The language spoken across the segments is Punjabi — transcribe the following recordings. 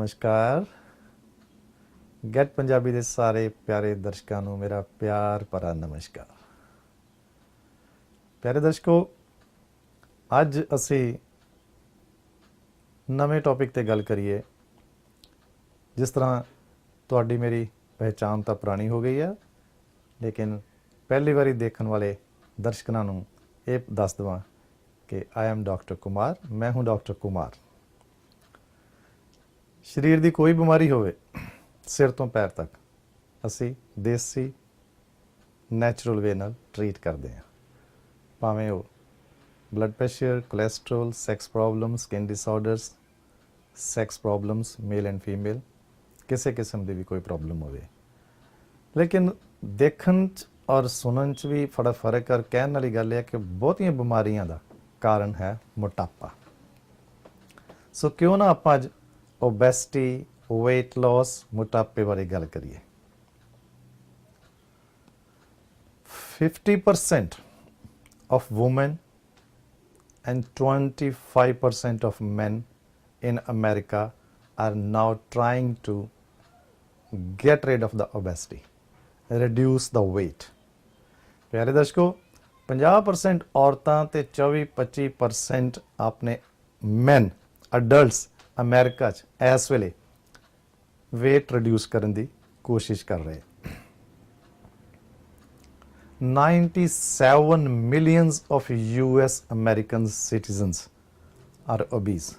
नमस्कार। गैट पंजाबी ਦੇ ਸਾਰੇ ਪਿਆਰੇ ਦਰਸ਼ਕਾਂ ਨੂੰ ਮੇਰਾ ਪਿਆਰ ਭਰਾ ਨਮਸਕਾਰ। ਪਿਆਰੇ ਦਰਸ਼ਕੋ, ਅੱਜ ਅਸੀਂ ਨਵੇਂ ਟੌਪਿਕ ਤੇ ਗੱਲ ਕਰੀਏ। ਜਿਸ ਤਰ੍ਹਾਂ ਤੁਹਾਡੀ ਮੇਰੀ ਪਹਿਚਾਣ ਤਾਂ ਪੁਰਾਣੀ ਹੋ ਗਈ ਹੈ, ਲੇਕਿਨ ਪਹਿਲੀ ਵਾਰੀ ਦੇਖਣ ਵਾਲੇ ਦਰਸ਼ਕਾਂ ਨੂੰ ਇਹ ਦੱਸ ਦੇਵਾਂ ਕਿ आई एम डॉक्टर कुमार। मैं हूँ डॉक्टर कुमार। ਸਰੀਰ ਦੀ ਕੋਈ ਬਿਮਾਰੀ ਹੋਵੇ, ਸਿਰ ਤੋਂ ਪੈਰ ਤੱਕ ਅਸੀਂ ਦੇਸੀ ਨੈਚੁਰਲ ਵੇ ਨਾਲ ਟਰੀਟ ਕਰਦੇ ਹਾਂ। ਭਾਵੇਂ ਉਹ blood pressure, cholesterol, sex problem, skin disorders, sex problems male and female, ਕਿਸੇ ਕਿਸਮ ਦੀ ਵੀ ਕੋਈ ਪ੍ਰੋਬਲਮ ਹੋਵੇ। ਲੇਕਿਨ ਦੇਖਣ 'ਚ ਔਰ ਸੁਣਨ 'ਚ ਵੀ ਬੜਾ ਫਰਕ। ਔਰ ਕਹਿਣ ਵਾਲੀ ਗੱਲ ਇਹ ਹੈ ਕਿ ਬਹੁਤੀਆਂ ਬਿਮਾਰੀਆਂ ਦਾ ਕਾਰਨ ਹੈ ਮੋਟਾਪਾ। ਸੋ ਕਿਉਂ ਨਾ ਆਪਾਂ ਅੱਜ ओबेसिटी, वेट लॉस, मोटापे बारे गल करिए। 50% of women and 25% of men in America are now trying to get rid of the obesity, reduce the weight। प्यारे दर्शकों, 50% औरतां ते 24-25% अपने men, adults ਅਮਰੀਕਾ 'ਚ ਇਸ ਵੇਲੇ ਵੇਟ ਰਿਡਿਊਸ ਕਰਨ ਦੀ ਕੋਸ਼ਿਸ਼ ਕਰ ਰਹੇ। 97 millions of US American citizens are obese.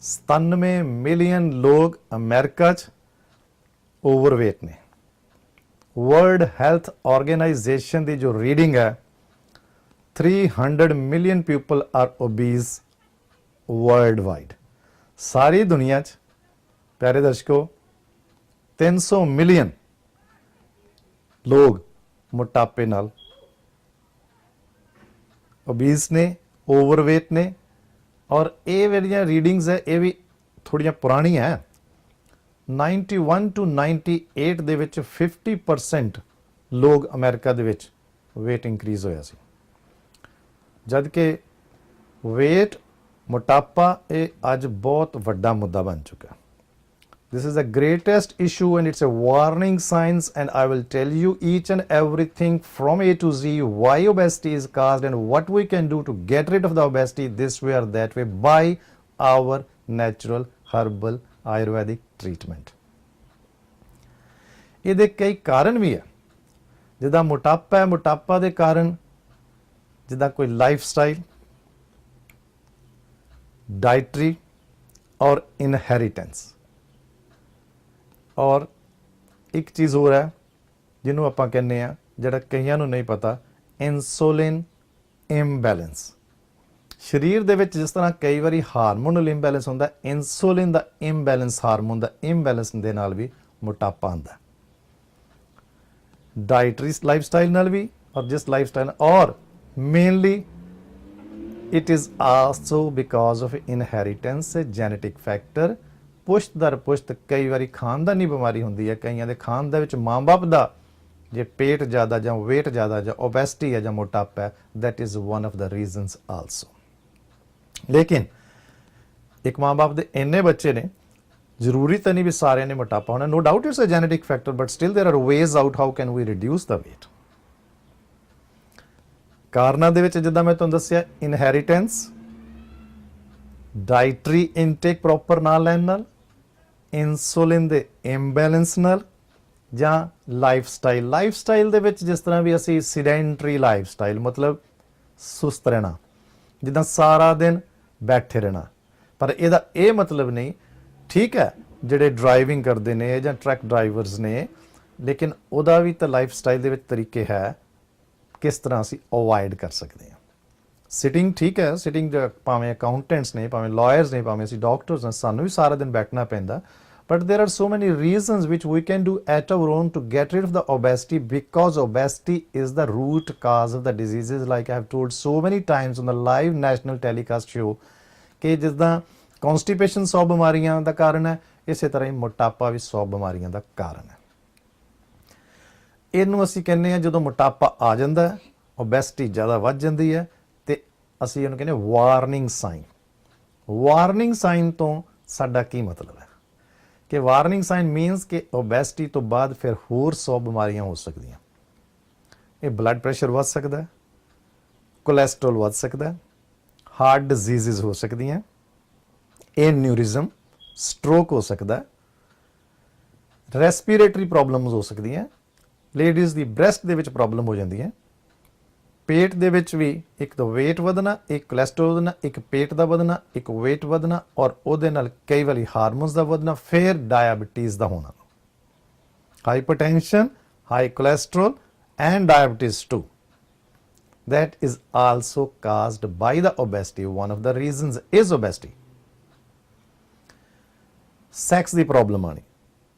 97 million ਲੋਕ ਅਮਰੀਕਾ 'ਚ ਓਵਰਵੇਟ ਨੇ। ਵਰਲਡ ਹੈਲਥ ਆਰਗੇਨਾਈਜੇਸ਼ਨ ਦੀ ਜੋ ਰੀਡਿੰਗ ਹੈ, 300 million people are obese worldwide. ਸਾਰੀ ਦੁਨੀਆ 'ਚ ਪਿਆਰੇ ਦਰਸ਼ਕੋ 300 ਮਿਲੀਅਨ ਲੋਕ ਮੋਟਾਪੇ ਨਾਲ ਓਬੀਜ਼ ਨੇ, ਓਵਰਵੇਟ ਨੇ। ਔਰ ਇਹ ਜਿਹੜੀਆਂ ਰੀਡਿੰਗਸ ਹੈ ਇਹ ਵੀ ਥੋੜ੍ਹੀਆਂ ਪੁਰਾਣੀਆਂ ਹੈ। 91 to 98 ਦੇ ਵਿੱਚ 50% ਲੋਕ ਅਮਰੀਕਾ ਦੇ ਵਿੱਚ ਵੇਟ ਇੰਕਰੀਜ਼ ਹੋਇਆ ਸੀ। ਜਦ ਕਿ ਵੇਟ ਮੋਟਾਪਾ ਇਹ ਅੱਜ ਬਹੁਤ ਵੱਡਾ ਮੁੱਦਾ ਬਣ ਚੁੱਕਾ। This is the greatest issue and it's a warning signs, and I will tell you each and everything from A to Z why obesity is caused and what we can do to get rid of the obesity this way or that way by our natural herbal Ayurvedic treatment। ਇਹਦੇ ਕਈ ਕਾਰਨ ਵੀ ਹੈ। ਜਿੱਦਾਂ ਮੋਟਾਪਾ ਹੈ, ਮੋਟਾਪਾ ਦੇ ਕਾਰਨ ਜਿੱਦਾਂ ਕੋਈ ਲਾਈਫ ਸਟਾਈਲ, ਡਾਇਟਰੀ ਔਰ ਇਨਹੈਰੀਟੈਂਸ। ਔਰ ਇੱਕ ਚੀਜ਼ ਹੋਰ ਹੈ ਜਿਹਨੂੰ ਆਪਾਂ ਕਹਿੰਦੇ ਹਾਂ, ਜਿਹੜਾ ਕਈਆਂ ਨੂੰ ਨਹੀਂ ਪਤਾ, ਇਨਸੂਲਿਨ ਇੰਬੈਲੈਂਸ। ਸਰੀਰ ਦੇ ਵਿੱਚ ਜਿਸ ਤਰ੍ਹਾਂ ਕਈ ਵਾਰੀ ਹਾਰਮੋਨਲ ਇੰਬੈਲੈਂਸ ਹੁੰਦਾ, ਇਨਸੂਲਿਨ ਦਾ ਇੰਬੈਲੈਂਸ, ਹਾਰਮੋਨ ਦਾ ਇੰਬੈਲੈਂਸ ਦੇ ਨਾਲ ਵੀ ਮੋਟਾਪਾ ਆਉਂਦਾ। ਡਾਇਟਰੀ ਲਾਈਫ ਸਟਾਈਲ ਨਾਲ ਵੀ, ਔਰ ਜਿਸ ਲਾਈਫ ਸਟਾਈਲ, ਔਰ mainly it is also because of inheritance, genetic factor। ਪੁਸ਼ਤ ਦਰ ਪੁਸ਼ਤ ਕਈ ਵਾਰੀ ਖਾਨਦਾਨੀ ਬਿਮਾਰੀ ਹੁੰਦੀ ਹੈ। ਕਈਆਂ ਦੇ ਖਾਨ ਦੇ ਵਿੱਚ ਮਾਂ ਬਾਪ ਦਾ ਜੇ ਪੇਟ ਜ਼ਿਆਦਾ ਜਾਂ ਵੇਟ ਜ਼ਿਆਦਾ ਜਾਂ ਓਬੈਸਿਟੀ ਹੈ ਜਾਂ ਮੋਟਾਪਾ ਹੈ, that is one of the reasons also। ਲੇਕਿਨ ਇੱਕ ਮਾਂ ਬਾਪ ਦੇ ਇੰਨੇ ਬੱਚੇ ਨੇ, ਜ਼ਰੂਰੀ ਤਾਂ ਨਹੀਂ ਵੀ ਸਾਰਿਆਂ ਨੇ ਮੋਟਾਪਾ ਹੋਣਾ। no doubt it's a genetic factor, but still there are ways out how can we reduce the weight। ਕਾਰਨਾਂ ਦੇ ਵਿੱਚ ਜਿੱਦਾਂ ਮੈਂ ਤੁਹਾਨੂੰ ਦੱਸਿਆ, ਇਨਹੈਰੀਟੈਂਸ, ਡਾਇਟਰੀ ਇਨਟੇਕ ਪ੍ਰੋਪਰ ਨਾ ਲੈਣ ਨਾਲ, ਇਨਸੂਲਿਨ ਦੇ ਇੰਬੈਲੈਂਸ ਨਾਲ, ਜਾਂ ਲਾਈਫ ਸਟਾਈਲ। ਲਾਈਫ ਸਟਾਈਲ ਦੇ ਵਿੱਚ ਜਿਸ ਤਰ੍ਹਾਂ ਵੀ ਅਸੀਂ ਸਿਡੈਂਟਰੀ ਲਾਈਫ ਸਟਾਈਲ, ਮਤਲਬ ਸੁਸਤ ਰਹਿਣਾ, ਜਿੱਦਾਂ ਸਾਰਾ ਦਿਨ ਬੈਠੇ ਰਹਿਣਾ। ਪਰ ਇਹਦਾ ਇਹ ਮਤਲਬ ਨਹੀਂ, ਠੀਕ ਹੈ ਜਿਹੜੇ ਡਰਾਈਵਿੰਗ ਕਰਦੇ ਨੇ ਜਾਂ ਟਰੱਕ ਡਰਾਈਵਰਸ ਨੇ, ਲੇਕਿਨ ਉਹਦਾ ਵੀ ਤਾਂ ਲਾਈਫ ਸਟਾਈਲ ਦੇ ਵਿੱਚ ਤਰੀਕੇ ਹੈ ਕਿਸ ਤਰ੍ਹਾਂ ਅਸੀਂ ਅਵੋਇਡ ਕਰ ਸਕਦੇ ਹਾਂ। ਸਿਟਿੰਗ ਠੀਕ ਹੈ, ਸਿਟਿੰਗ ਭਾਵੇਂ ਅਕਾਊਂਟੈਂਟਸ ਨੇ, ਭਾਵੇਂ ਲਾਇਰਸ ਨੇ, ਭਾਵੇਂ ਅਸੀਂ ਡਾਕਟਰਸ ਨੇ, ਸਾਨੂੰ ਵੀ ਸਾਰਾ ਦਿਨ ਬੈਠਣਾ ਪੈਂਦਾ। ਬਟ ਦੇਰ are so many reasons which we can do at our own to get rid of the obesity, because obesity is the root cause of the diseases. Like I have told so many times on the live national telecast show ਕਿ ਜਿੱਦਾਂ ਕੌਂਸਟੀਪੇਸ਼ਨ 100 ਬਿਮਾਰੀਆਂ ਦਾ ਕਾਰਨ ਹੈ, ਇਸੇ ਤਰ੍ਹਾਂ ਹੀ ਮੋਟਾਪਾ ਵੀ 100 ਬਿਮਾਰੀਆਂ ਦਾ ਕਾਰਨ ਹੈ। ਇਹਨੂੰ ਅਸੀਂ ਕਹਿੰਦੇ ਹਾਂ ਜਦੋਂ ਮੋਟਾਪਾ ਆ ਜਾਂਦਾ, ਓਬੈਸਿਟੀ ਜ਼ਿਆਦਾ ਵੱਧ ਜਾਂਦੀ ਹੈ, ਤੇ ਅਸੀਂ ਇਹਨੂੰ ਕਹਿੰਦੇ ਵਾਰਨਿੰਗ ਸਾਈਨ। ਵਾਰਨਿੰਗ ਸਾਈਨ ਤੋਂ ਸਾਡਾ ਕੀ ਮਤਲਬ ਹੈ? ਕਿ ਵਾਰਨਿੰਗ ਸਾਈਨ ਮੀਨਸ ਕਿ ਓਬੈਸਿਟੀ ਤੋਂ ਬਾਅਦ ਫਿਰ ਹੋਰ 100 ਬਿਮਾਰੀਆਂ ਹੋ ਸਕਦੀਆਂ। ਇਹ ਬਲੱਡ ਪ੍ਰੈਸ਼ਰ ਵੱਧ ਸਕਦਾ ਹੈ, ਕੋਲੈਸਟਰੋਲ ਵੱਧ ਸਕਦਾ ਹੈ, ਹਾਰਟ ਡਿਜ਼ੀਜ਼ਜ਼ ਹੋ ਸਕਦੀਆਂ, ਐਨਿਊਰਿਜ਼ਮ, ਸਟ੍ਰੋਕ ਹੋ ਸਕਦਾ ਹੈ, ਰੈਸਪੀਰੇਟਰੀ ਪ੍ਰੋਬਲਮਸ ਹੋ ਸਕਦੀਆਂ, ਲੇਡੀਜ਼ ਦੀ ਬ੍ਰੈਸਟ ਦੇ ਵਿੱਚ ਪ੍ਰੋਬਲਮ ਹੋ ਜਾਂਦੀ ਹੈ, ਪੇਟ ਦੇ ਵਿੱਚ ਵੀ ਇੱਕ ਤਾਂ weight ਵਧਣਾ, ਇੱਕ ਕੋਲੈਸਟਰੋਲ ਵਧਣਾ, ਇੱਕ ਪੇਟ ਦਾ ਵਧਣਾ, ਇੱਕ weight ਵਧਣਾ ਔਰ ਉਹਦੇ ਨਾਲ ਕਈ ਵਾਰੀ ਹਾਰਮੋਨਸ ਦਾ ਵਧਣਾ, ਫਿਰ ਡਾਇਬਟੀਜ਼ ਦਾ ਹੋਣਾ, hypertension, high cholesterol and diabetes too. That is also caused by the obesity. One of the reasons is obesity. Sex the problem ਆਣੀ,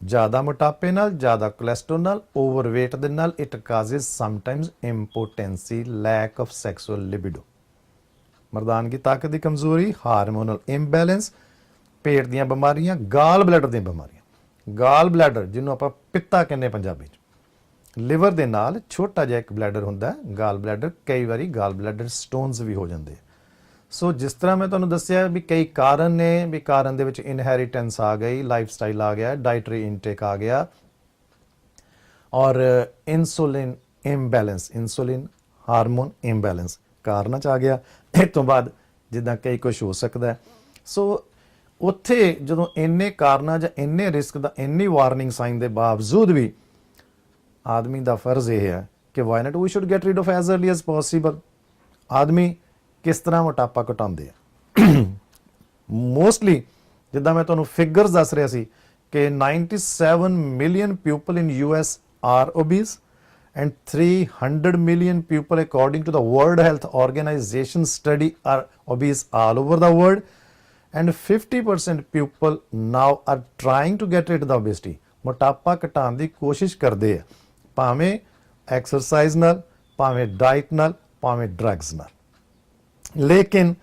ਜ਼ਿਆਦਾ ਮੋਟਾਪੇ ਨਾਲ, ਜ਼ਿਆਦਾ ਕੋਲੈਸਟਰੋਲ ਨਾਲ, ਓਵਰਵੇਟ ਦੇ ਨਾਲ, it causes sometimes impotency, lack of sexual libido. ਮਰਦਾਨਗੀ ਤਾਕਤ ਦੀ ਕਮਜ਼ੋਰੀ, ਹਾਰਮੋਨਲ ਇੰਬੈਲੈਂਸ, ਪੇਟ ਦੀਆਂ ਬਿਮਾਰੀਆਂ, ਗਾਲ ਬਲੈਡਰ ਦੀਆਂ ਬਿਮਾਰੀਆਂ। ਗਾਲ ਬਲੈਡਰ ਜਿਹਨੂੰ ਆਪਾਂ ਪਿੱਤਾ ਕਹਿੰਦੇ ਪੰਜਾਬੀ 'ਚ, ਲਿਵਰ ਦੇ ਨਾਲ ਛੋਟਾ ਜਿਹਾ ਇੱਕ ਬਲੈਡਰ ਹੁੰਦਾ ਗਾਲ ਬਲੈਡਰ, ਕਈ ਵਾਰੀ ਗਾਲ ਬਲੈਡਰ ਸਟੋਨਸ ਵੀ ਹੋ ਜਾਂਦੇ। ਸੋ ਜਿਸ ਤਰ੍ਹਾਂ ਮੈਂ ਤੁਹਾਨੂੰ ਦੱਸਿਆ ਵੀ ਕਈ ਕਾਰਨ ਨੇ, ਵੀ ਕਾਰਨ ਦੇ ਵਿੱਚ ਇਨਹੈਰੀਟੈਂਸ ਆ ਗਈ, ਲਾਈਫ ਸਟਾਈਲ ਆ ਗਿਆ, ਡਾਈਟਰੀ ਇਨਟੇਕ ਆ ਗਿਆ, ਔਰ insulin imbalance, insulin hormone imbalance ਕਾਰਨਾਂ 'ਚ ਆ ਗਿਆ। ਇਸ ਤੋਂ ਬਾਅਦ ਜਿੱਦਾਂ ਕਈ ਕੁਛ ਹੋ ਸਕਦਾ। ਸੋ ਉੱਥੇ ਜਦੋਂ ਇੰਨੇ ਕਾਰਨਾਂ ਜਾਂ ਇੰਨੇ ਰਿਸਕ ਦਾ, ਇੰਨੀ ਵਾਰਨਿੰਗ ਸਾਈਨ ਦੇ ਬਾਵਜੂਦ ਵੀ ਆਦਮੀ ਦਾ ਫਰਜ਼ ਇਹ ਹੈ ਕਿ why not we should get rid of as early as possible. ਆਦਮੀ ਕਿਸ ਤਰ੍ਹਾਂ ਮੋਟਾਪਾ ਘਟਾਉਂਦੇ ਆ? ਮੋਸਟਲੀ ਜਿੱਦਾਂ ਮੈਂ ਤੁਹਾਨੂੰ ਫਿਗਰਸ ਦੱਸ ਰਿਹਾ ਸੀ ਕਿ 97 million people in US are obese and 300 million people according to the World Health Organization study are obese all over the world, and 50% people now are trying to get rid of the obesity. ਮੋਟਾਪਾ ਘਟਾਉਣ ਦੀ ਕੋਸ਼ਿਸ਼ ਕਰਦੇ ਆ, ਭਾਵੇਂ ਐਕਸਰਸਾਈਜ਼ ਨਾਲ, ਭਾਵੇਂ ਡਾਈਟ ਨਾਲ, ਭਾਵੇਂ ਡਰੱਗਸ ਨਾਲ। ਲੇਕਿਨ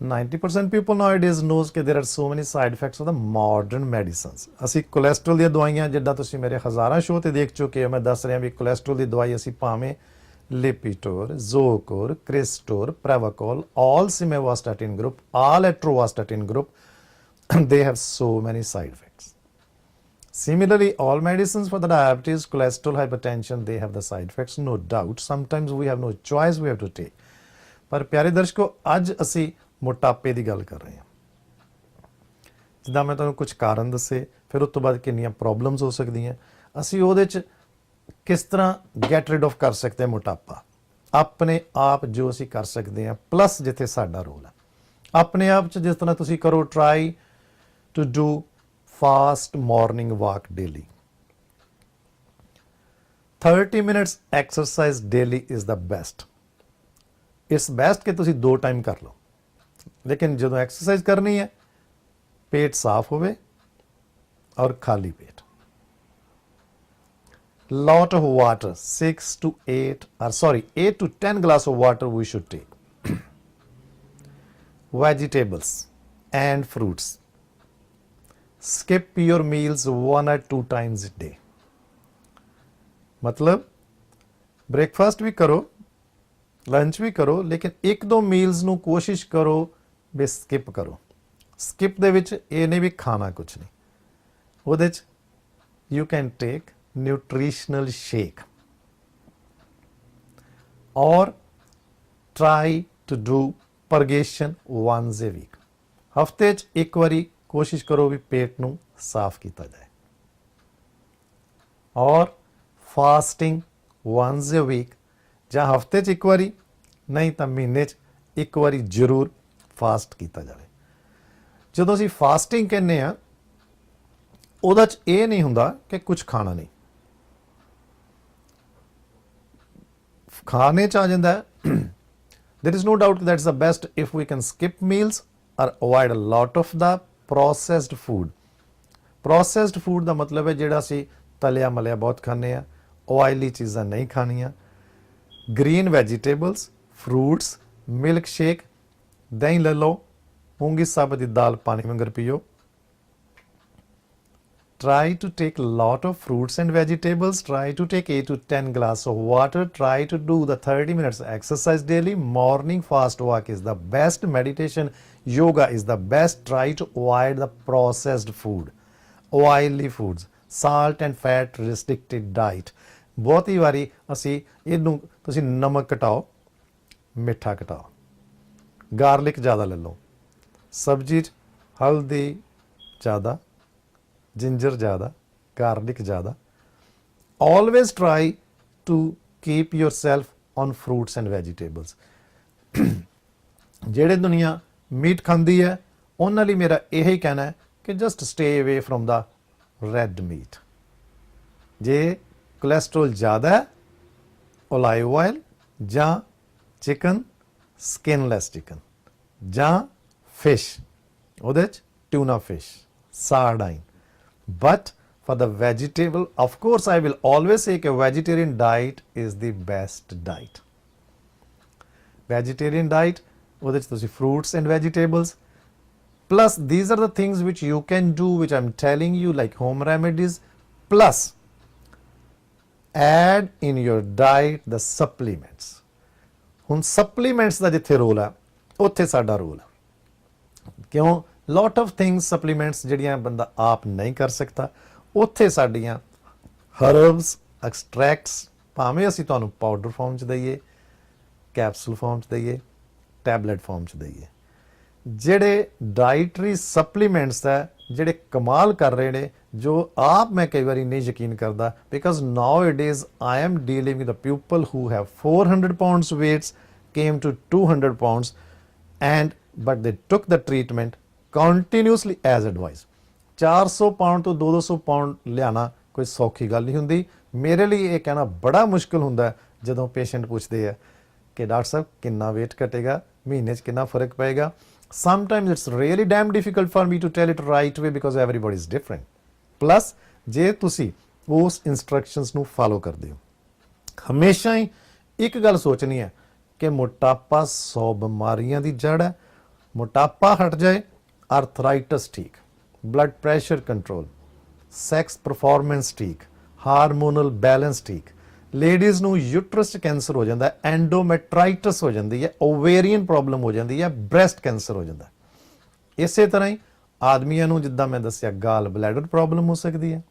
90% people nowadays knows ਕਿ there are so many side effects of the modern medicines. ਅਸੀਂ ਕੋਲੈਸਟਰੋਲ ਦੀਆਂ ਦਵਾਈਆਂ, ਜਿੱਦਾਂ ਤੁਸੀਂ ਮੇਰੇ ਹਜ਼ਾਰਾਂ ਸ਼ੋਅ ਤੇ ਦੇਖ ਚੁੱਕੇ ਹੋ, ਮੈਂ ਦੱਸ ਰਿਹਾ ਵੀ ਕੋਲੈਸਟਰੋਲ ਦੀ ਦਵਾਈ ਅਸੀਂ ਭਾਵੇਂ ਲਿਪੀਟੋਰ, ਜ਼ੋਕੋਰ, ਕ੍ਰਿਸਟੋਰ, ਪ੍ਰੈਵਾਕੋਲ, all simvastatin group, all atorvastatin group, they have so many side effects. Similarly, all medicines for the diabetes, cholesterol, hypertension, they have the side effects, no doubt. Sometimes we have no choice, we have to take. ਪਰ ਪਿਆਰੇ ਦਰਸ਼ਕੋ, ਅੱਜ ਅਸੀਂ ਮੋਟਾਪੇ ਦੀ ਗੱਲ ਕਰ ਰਹੇ ਹਾਂ। ਜਿੱਦਾਂ ਮੈਂ ਤੁਹਾਨੂੰ ਕੁਝ ਕਾਰਨ ਦੱਸੇ, ਫਿਰ ਉਸ ਤੋਂ ਬਾਅਦ ਕਿੰਨੀਆਂ ਪ੍ਰੋਬਲਮਸ ਹੋ ਸਕਦੀਆਂ, ਅਸੀਂ ਉਹਦੇ 'ਚ ਕਿਸ ਤਰ੍ਹਾਂ ਗੈਟ ਰਿਡ ਆਫ ਕਰ ਸਕਦੇ ਹਾਂ ਮੋਟਾਪਾ, ਆਪਣੇ ਆਪ ਜੋ ਅਸੀਂ ਕਰ ਸਕਦੇ ਹਾਂ, ਪਲੱਸ ਜਿੱਥੇ ਸਾਡਾ ਰੋਲ ਹੈ ਆਪਣੇ ਆਪ 'ਚ। ਜਿਸ ਤਰ੍ਹਾਂ ਤੁਸੀਂ ਕਰੋ, try to do fast morning walk daily. 30 minutes exercise daily is the best. It's best ਕਿ ਤੁਸੀਂ 2 ਟਾਈਮ ਕਰ ਲਓ, ਲੇਕਿਨ ਜਦੋਂ ਐਕਸਰਸਾਈਜ਼ ਕਰਨੀ ਹੈ ਪੇਟ ਸਾਫ਼ ਹੋਵੇ ਔਰ ਖਾਲੀ ਪੇਟ। Lot of water, 8 to 10 glass of water we should take. Vegetables and fruits. Skip your meals 1 or 2 times a day. मतलब ब्रेकफास्ट भी करो, लंच भी करो, लेकिन 1-2 मील्स ਨੂੰ ਕੋਸ਼ਿਸ਼ ਕਰੋ ਵੀ ਸਕਿਪ ਕਰੋ। ਸਕਿਪ ਦੇ ਵਿੱਚ ਇਹ ਨਹੀਂ ਵੀ ਖਾਣਾ ਕੁਛ ਨਹੀਂ, ਉਹਦੇ 'ਚ you can take nutritional shake or try to do purgation once a week. ਹਫਤੇ 'ਚ ਇੱਕ ਵਾਰੀ ਕੋਸ਼ਿਸ਼ ਕਰੋ ਵੀ ਪੇਟ ਨੂੰ ਸਾਫ਼ ਕੀਤਾ ਜਾਏ, ਔਰ ਫਾਸਟਿੰਗ ਵਨਸ ਏ ਵੀਕ, ਜਾਂ ਹਫਤੇ 'ਚ ਇੱਕ ਵਾਰੀ, ਨਹੀਂ ਤਾਂ ਮਹੀਨੇ 'ਚ ਇੱਕ ਵਾਰੀ ਜ਼ਰੂਰ ਫਾਸਟ ਕੀਤਾ ਜਾਵੇ। ਜਦੋਂ ਅਸੀਂ ਫਾਸਟਿੰਗ ਕਹਿੰਦੇ ਆ, ਉਹਦਾ 'ਚ ਇਹ ਨਹੀਂ ਹੁੰਦਾ ਕਿ ਕੁਝ ਖਾਣਾ ਨਹੀਂ, ਖਾਣੇ 'ਚ ਆ ਜਾਂਦਾ ਹੈ। there is no doubt that's the best if we can skip meals or avoid a lot of the processed food. processed food ਦਾ ਮਤਲਬ ਹੈ ਜਿਹੜਾ ਅਸੀਂ ਤਲਿਆ ਮਲਿਆ ਬਹੁਤ ਖਾਂਦੇ ਆ, ਆਇਲੀ ਚੀਜ਼ਾਂ ਨਹੀਂ ਖਾਣੀਆਂ। Green vegetables, fruits, milk shake, ਦਹੀਂ ਲੈ ਲਓ, ਮੂੰਗੀ ਸਾਬਤ ਦੀ ਦਾਲ ਪਾਣੀ ਵਾਂਗਰ ਪੀਓ। Try to take a lot of fruits and vegetables. Try to take 8 to 10 glass of water. Try to do the 30 minutes exercise daily. Morning fast walk is the best. Meditation, yoga is the best. Try to avoid the processed food. oily foods, salt and fat restricted diet। ਬਹੁਤੀ ਵਾਰੀ ਅਸੀਂ ਇਹਨੂੰ ਤੁਸੀਂ ਨਮਕ ਘਟਾਓ, ਮਿੱਠਾ ਘਟਾਓ, ਗਾਰਲਿਕ ਜ਼ਿਆਦਾ ਲੈ ਲਓ, ਸਬਜ਼ੀ 'ਚ ਹਲਦੀ ਜ਼ਿਆਦਾ, ਜਿੰਜਰ ਜ਼ਿਆਦਾ, ਗਾਰਲਿਕ ਜ਼ਿਆਦਾ। Always try to keep yourself on fruits and vegetables। ਜਿਹੜੇ ਦੁਨੀਆ ਮੀਟ ਖਾਂਦੀ ਹੈ ਉਹਨਾਂ ਲਈ ਮੇਰਾ ਇਹੀ ਕਹਿਣਾ ਹੈ ਕਿ just stay away from the red meat. ਜੇ ਕੋਲੈਸਟਰੋਲ ਜ਼ਿਆਦਾ ਹੈ, ਓਲਾਈਵ ਆਇਲ ਜਾਂ ਚਿਕਨ, ਸਕਿਨਲੈਸ ਚਿਕਨ ਜਾਂ ਫਿਸ਼, ਉਹਦੇ 'ਚ tuna fish, sardine. But for the vegetable, of course I will always say that vegetarian diet is the best diet। vegetarian diet, ਉਹਦੇ 'ਚ ਤੁਸੀਂ fruits and vegetables, plus these are the things which you can do, which I'm telling you, like home remedies, plus add in your diet the supplements। ਹੁਣ supplements ਦਾ ਜਿੱਥੇ ਰੋਲ ਹੈ ਉੱਥੇ ਸਾਡਾ ਰੋਲ ਹੈ। ਕਿਉਂ? lot of things supplements ਜਿਹੜੀਆਂ ਬੰਦਾ ਆਪ ਨਹੀਂ ਕਰ ਸਕਦਾ, ਉੱਥੇ ਸਾਡੀਆਂ ਹਰਬਸ, ਐਕਸਟ੍ਰੈਕਟਸ, ਭਾਵੇਂ ਅਸੀਂ ਤੁਹਾਨੂੰ ਪਾਊਡਰ ਫਾਰਮ 'ਚ ਦਈਏ, ਕੈਪਸੂਲ ਫਾਰਮ 'ਚ ਦਈਏ, ਟੈਬਲੇਟ ਫਾਰਮ 'ਚ ਦਈਏ, ਜਿਹੜੇ ਡਾਈਟਰੀ ਸਪਲੀਮੈਂਟਸ ਹੈ ਜਿਹੜੇ ਕਮਾਲ ਕਰ ਰਹੇ ਨੇ, ਜੋ ਆਪ ਮੈਂ ਕਈ ਵਾਰੀ ਨਹੀਂ ਯਕੀਨ ਕਰਦਾ, because now it is I am dealing with a people who have 400 pounds weights came to 200 pounds and but they took the treatment continuously as advised। 400 pound ਤੋਂ 200 ਪਾਉਂਡ ਲਿਆਣਾ ਕੋਈ ਸੌਖੀ ਗੱਲ ਨਹੀਂ ਹੁੰਦੀ। ਮੇਰੇ ਲਈ ਇਹ ਕਹਿਣਾ ਬੜਾ ਮੁਸ਼ਕਿਲ ਹੁੰਦਾ ਜਦੋਂ ਪੇਸ਼ੈਂਟ ਪੁੱਛਦੇ ਆ ਕਿ ਡਾਕਟਰ ਸਾਹਿਬ ਕਿੰਨਾ weight ਘਟੇਗਾ, ਮਹੀਨੇ 'ਚ ਕਿੰਨਾ ਫਰਕ ਪਏਗਾ। Sometimes it's really damn difficult for me to tell it right way because everybody is different. Plus ਜੇ ਤੁਸੀਂ ਉਸ ਇੰਸਟਰਕਸ਼ਨਸ ਨੂੰ ਫਾਲੋ ਕਰਦੇ ਹੋ, ਹਮੇਸ਼ਾ ਹੀ ਇੱਕ ਗੱਲ ਸੋਚਣੀ ਹੈ ਕਿ ਮੋਟਾਪਾ 100 ਬਿਮਾਰੀਆਂ ਦੀ ਜੜ ਹੈ। ਮੋਟਾਪਾ ਹਟ ਜਾਏ, ਆਰਥਰਾਈਟਸ ਠੀਕ, blood pressure control, sex performance ਠੀਕ, ਹਾਰਮੋਨਲ ਬੈਲੈਂਸ ਠੀਕ। ਲੇਡੀਜ਼ ਨੂੰ ਯੂਟਰਸ 'ਚ ਕੈਂਸਰ ਹੋ ਜਾਂਦਾ, ਐਂਡੋਮੈਟਰਾਈਟਸ ਹੋ ਜਾਂਦੀ ਹੈ, ਓਵੇਰੀਅਨ ਪ੍ਰੋਬਲਮ ਹੋ ਜਾਂਦੀ ਹੈ, ਬ੍ਰੈਸਟ ਕੈਂਸਰ ਹੋ ਜਾਂਦਾ। ਇਸੇ ਤਰ੍ਹਾਂ ਹੀ ਆਦਮੀਆਂ ਨੂੰ ਜਿੱਦਾਂ ਮੈਂ ਦੱਸਿਆ ਗਾਲ ਬਲੈਡਰ ਪ੍ਰੋਬਲਮ ਹੋ ਸਕਦੀ ਹੈ,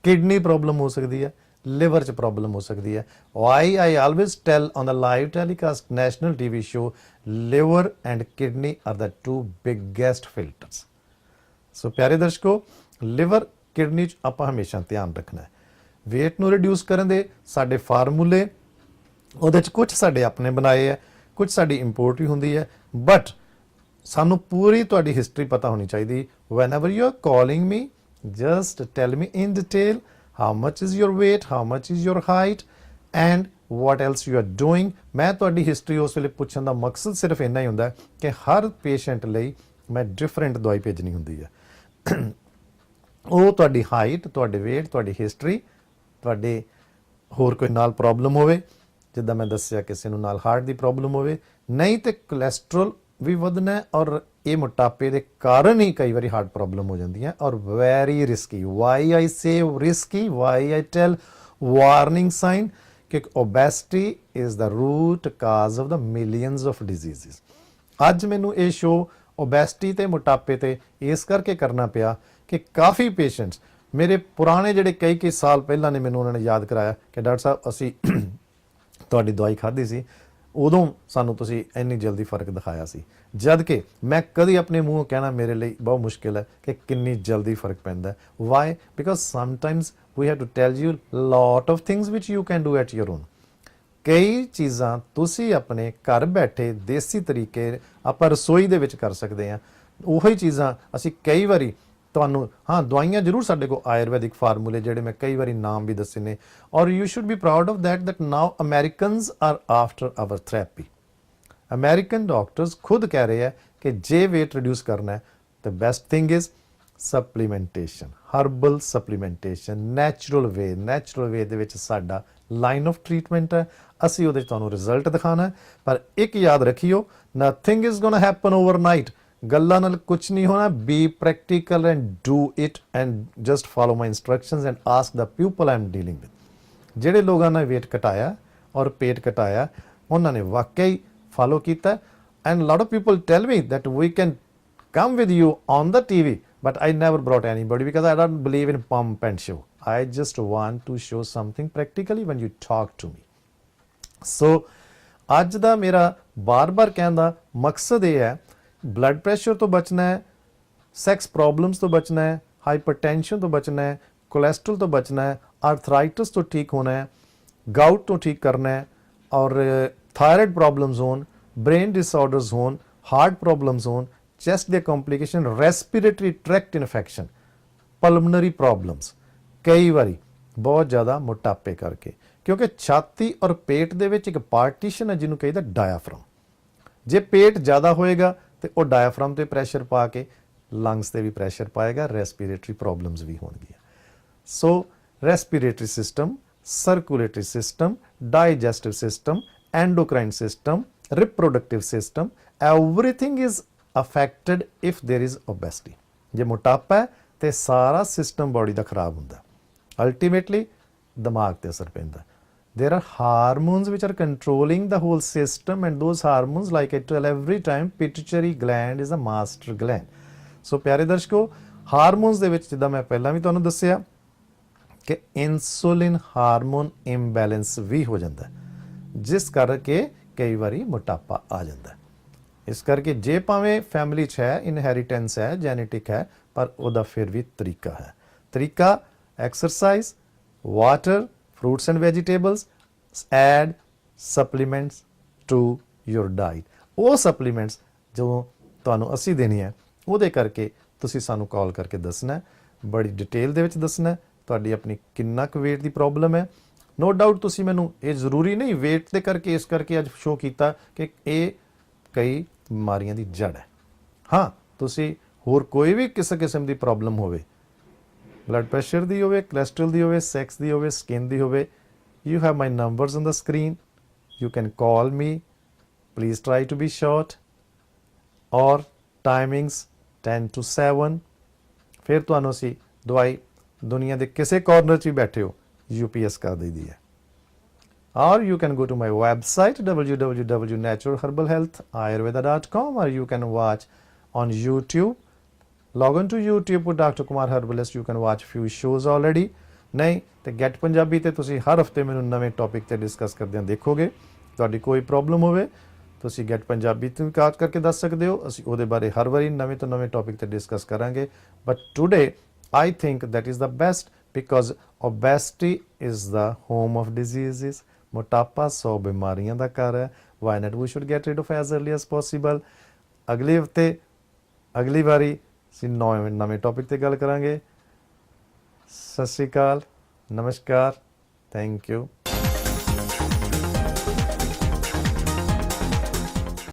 ਕਿਡਨੀ ਪ੍ਰੋਬਲਮ ਹੋ ਸਕਦੀ ਹੈ, ਲਿਵਰ 'ਚ ਪ੍ਰੋਬਲਮ ਹੋ ਸਕਦੀ ਹੈ। Why I always tell on the live telecast national TV show, liver and kidney are the 2 biggest filters. So ਪਿਆਰੇ ਦਰਸ਼ਕੋ, ਲਿਵਰ, ਕਿਡਨੀ 'ਚ ਆਪਾਂ ਹਮੇਸ਼ਾ ਧਿਆਨ ਰੱਖਣਾ ਹੈ। ਵੇਟ ਨੂੰ ਰਿਡਿਊਸ ਕਰਨ ਦੇ ਸਾਡੇ ਫਾਰਮੂਲੇ, ਉਹਦੇ 'ਚ ਕੁਝ ਸਾਡੇ ਆਪਣੇ ਬਣਾਏ ਹੈ, ਕੁਝ ਸਾਡੀ ਇੰਪੋਰਟ ਵੀ ਹੁੰਦੀ ਹੈ, ਬਟ ਸਾਨੂੰ ਪੂਰੀ ਤੁਹਾਡੀ ਹਿਸਟਰੀ ਪਤਾ ਹੋਣੀ ਚਾਹੀਦੀ। Whenever you are calling me, just tell me in detail how much is your weight, how much is your height and what else you are doing। ਮੈਂ ਤੁਹਾਡੀ ਹਿਸਟਰੀ ਉਸ ਵੇਲੇ ਪੁੱਛਣ ਦਾ ਮਕਸਦ ਸਿਰਫ ਇੰਨਾ ਹੀ ਹੁੰਦਾ ਕਿ ਹਰ ਪੇਸ਼ੈਂਟ ਲਈ ਮੈਂ ਡਿਫਰੈਂਟ ਦਵਾਈ ਭੇਜਣੀ ਹੁੰਦੀ ਹੈ। ਉਹ ਤੁਹਾਡੀ ਹਾਈਟ, ਤੁਹਾਡੇ ਵੇਟ, ਤੁਹਾਡੀ ਹਿਸਟਰੀ, ਤੁਹਾਡੇ ਹੋਰ ਕੋਈ ਨਾਲ ਪ੍ਰੋਬਲਮ ਹੋਵੇ, ਜਿੱਦਾਂ ਮੈਂ ਦੱਸਿਆ ਕਿਸੇ ਨੂੰ ਨਾਲ ਹਾਰਟ ਦੀ ਪ੍ਰੋਬਲਮ ਹੋਵੇ, ਨਹੀਂ ਤੇ ਕੋਲੈਸਟਰੋਲ ਵੀ ਵਧਣਾ, ਔਰ ਇਹ ਮੋਟਾਪੇ ਦੇ ਕਾਰਨ ਹੀ ਕਈ ਵਾਰੀ ਹਾਰਟ ਪ੍ਰੋਬਲਮ ਹੋ ਜਾਂਦੀਆਂ, ਔਰ very risky. Why I say risky, why I tell warning sign, ਕਿ obesity is the root cause of the millions of diseases. ਅੱਜ ਮੈਨੂੰ ਇਹ ਸ਼ੋਅ ਓਬੈਸਿਟੀ ਤੇ ਮੋਟਾਪੇ ਤੇ ਇਸ ਕਰਕੇ ਕਰਨਾ ਪਿਆ ਕਿ ਕਾਫੀ ਪੇਸ਼ੈਂਟਸ ਮੇਰੇ ਪੁਰਾਣੇ ਜਿਹੜੇ ਕਈ ਸਾਲ ਪਹਿਲਾਂ ਨੇ ਮੈਨੂੰ ਉਹਨਾਂ ਨੇ ਯਾਦ ਕਰਾਇਆ ਕਿ ਡਾਕਟਰ ਸਾਹਿਬ ਅਸੀਂ ਤੁਹਾਡੀ ਦਵਾਈ ਖਾਧੀ ਸੀ, ਉਦੋਂ ਸਾਨੂੰ ਤੁਸੀਂ ਇੰਨੀ ਜਲਦੀ ਫਰਕ ਦਿਖਾਇਆ ਸੀ। ਜਦ ਕਿ ਮੈਂ ਕਦੀ ਆਪਣੇ ਮੂੰਹੋਂ ਕਹਿਣਾ ਮੇਰੇ ਲਈ ਬਹੁਤ ਮੁਸ਼ਕਿਲ ਹੈ ਕਿ ਕਿੰਨੀ ਜਲਦੀ ਫਰਕ ਪੈਂਦਾ। Why? Because sometimes we have to tell you lot of things which you can do at your own. ਕਈ ਚੀਜ਼ਾਂ ਤੁਸੀਂ ਆਪਣੇ ਘਰ ਬੈਠੇ ਦੇਸੀ ਤਰੀਕੇ ਆਪਾਂ ਰਸੋਈ ਦੇ ਵਿੱਚ ਕਰ ਸਕਦੇ ਹਾਂ। ਉਹੀ ਚੀਜ਼ਾਂ ਅਸੀਂ ਕਈ ਵਾਰੀ ਤੁਹਾਨੂੰ, ਹਾਂ ਦਵਾਈਆਂ ਜ਼ਰੂਰ ਸਾਡੇ ਕੋਲ ਆਯੁਰਵੈਦਿਕ ਫਾਰਮੂਲੇ ਜਿਹੜੇ ਮੈਂ ਕਈ ਵਾਰੀ ਨਾਮ ਵੀ ਦੱਸੇ ਨੇ, ਔਰ you should be proud of that now Americans are after our therapy. American doctors ਖੁਦ ਕਹਿ ਰਹੇ ਹੈ ਕਿ ਜੇ weight ਰਿਡਿਊਸ ਕਰਨਾ ਹੈ ਤਾਂ best thing is supplementation, herbal supplementation, natural way ਦੇ ਵਿੱਚ ਸਾਡਾ ਲਾਈਨ ਆਫ ਟਰੀਟਮੈਂਟ ਹੈ। ਅਸੀਂ ਉਹਦੇ 'ਚ ਤੁਹਾਨੂੰ ਰਿਜ਼ਲਟ ਦਿਖਾਉਣਾ ਹੈ, ਪਰ ਇੱਕ ਯਾਦ ਰੱਖਿਓ, ਨਥਿੰਗ ਇਜ਼ ਗੋਣਾ ਹੈਪਨ ਓਵਰਨਾਈਟ। ਗੱਲਾਂ ਨਾਲ ਕੁਛ ਨਹੀਂ ਹੋਣਾ। B practical and do it and just follow my instructions and ask the people I am dealing with. ਜਿਹੜੇ ਲੋਕਾਂ ਨੇ weight ਘਟਾਇਆ ਔਰ ਪੇਟ ਘਟਾਇਆ, ਉਹਨਾਂ ਨੇ ਵਾਕਈ ਫਾਲੋ ਕੀਤਾ। And lot of people tell me that we can come with you on the TV but I never brought anybody because I don't believe in pump and show. I just want to show something practically when you talk to me. So ਅੱਜ ਦਾ ਮੇਰਾ ਬਾਰ-ਬਾਰ ਕਹਿਣ ਦਾ ਮਕਸਦ ਇਹ ਹੈ, ਬਲੱਡ ਪ੍ਰੈਸ਼ਰ ਤੋਂ ਬਚਣਾ ਹੈ, ਸੈਕਸ ਪ੍ਰੋਬਲਮਸ ਤੋਂ ਬਚਣਾ ਹੈ, ਹਾਈਪਰਟੈਂਸ਼ਨ ਤੋਂ ਬਚਣਾ ਹੈ, ਕੋਲੈਸਟਰੋਲ ਤੋਂ ਬਚਣਾ ਹੈ, ਆਰਥਰਾइटिस ਤੋਂ ठीक होना है, गाउट तो ठीक करना है, और थायराइड प्रॉब्लम्स होन, ब्रेन डिसऑर्डर्स होन, हार्ट प्रॉब्लम्स होन, चेस्ट दे complication, respiratory tract infection, pulmonary problems, कई बारी बहुत ज़्यादा मोटापे करके, क्योंकि छाती और पेट दे विच एक पार्टीशन है जिन्हों कहीदा डायाफ्राम। जे पेट ज़्यादा होएगा तो वह डायाफ्राम ते प्रैशर पा के लंग्स ते भी प्रैशर पाएगा, रेस्पिरेटरी प्रॉब्लम्स भी होणगियां। So respiratory system, circulatory system, digestive system, endocrine system, reproductive system, everything is affected if there is obesity. जे मोटापा है तो सारा सिस्टम बॉडी का खराब होंदा, अल्टीमेटली दिमाग ते असर पैंदा। There are hormones which are controlling the whole system, and those hormones, like I tell every time, pituitary gland is a master gland. So प्यारे दर्शकों, हारमोन्स दे विच जिद्दां मैं पहला भी तुहानूं दस्सिया कि इंसुलिन हारमोन इंबैलेंस भी हो जाता है, जिस करके कई बारी मोटापा आ जाता है। इस करके जे भावें फैमिली च है, इनहेरिटेंस है, जेनेटिक है, पर उहदा फिर भी तरीका है। तरीका exercise, water, fruits and vegetables, add supplements to your diet। ਉਹ supplements जो ਤੁਹਾਨੂੰ ਅਸੀਂ ਦੇਣੀ ਹੈ, ਉਹਦੇ ਕਰਕੇ ਤੁਸੀਂ ਸਾਨੂੰ ਕਾਲ ਕਰਕੇ ਦੱਸਣਾ ਹੈ, ਬੜੀ ਡਿਟੇਲ ਦੇ ਵਿੱਚ ਦੱਸਣਾ ਹੈ ਤੁਹਾਡੀ ਆਪਣੀ ਕਿੰਨਾ ਕੁ weight ਦੀ ਪ੍ਰੋਬਲਮ ਹੈ। ਨੋ ਡਾਊਟ ਤੁਸੀਂ ਮੈਨੂੰ, ਇਹ ਜ਼ਰੂਰੀ ਨਹੀਂ weight ਦੇ ਕਰਕੇ ਇਸ ਕਰਕੇ ਅੱਜ ਸ਼ੋਅ ਕੀਤਾ ਕਿ ਇਹ ਕਈ ਬਿਮਾਰੀਆਂ ਦੀ ਜੜ ਹੈ। ਹਾਂ, ਤੁਸੀਂ ਹੋਰ ਕੋਈ ਵੀ ਕਿਸੇ ਕਿਸਮ ਦੀ ਪ੍ਰੋਬਲਮ ਹੋਵੇ, ब्लड प्रेशर दी होवे, कोलेस्ट्रॉल दी होवे, सेक्स दी होवे, स्किन दी होवे, you have my numbers on the screen, you can call me, please try to be short, और टाइमिंग्स 10 to 7। फिर तुहानूं असीं दवाई दुनिया के किसी कॉर्नर च भी बैठे हो UPS कर दी है। और you can go to my website www.naturalherbalhealthayurveda.com, or you can watch on YouTube। log on to YouTube with Dr. Kumar Herbalist, you can watch few shows already। नहीं तो गेट पंजाबी ते तुसी हर हफ्ते मैनूं नवें टॉपिक ते डिस्कस करदे देखोगे। तुहाडी कोई प्रॉब्लम होवे तुसी गेट पंजाबी ते भी काल करके दस सकदे हो, असीं उहदे बारे हर वारी नवें तो नवें टॉपिक ते डिस्कस करांगे। But today I think that is the best, because obesity is the home of disease. मोटापा 100 बीमारियां दा घर है। Why not we should get rid of as early as possible. अगले हफ्ते अगली बारी ਅਸੀਂ ਨਵੇਂ ਟੌਪਿਕ ਤੇ ਗੱਲ ਕਰਾਂਗੇ। ਸਤਿ ਸ਼੍ਰੀ ਅਕਾਲ, ਨਮਸਕਾਰ, ਥੈਂਕ ਯੂ।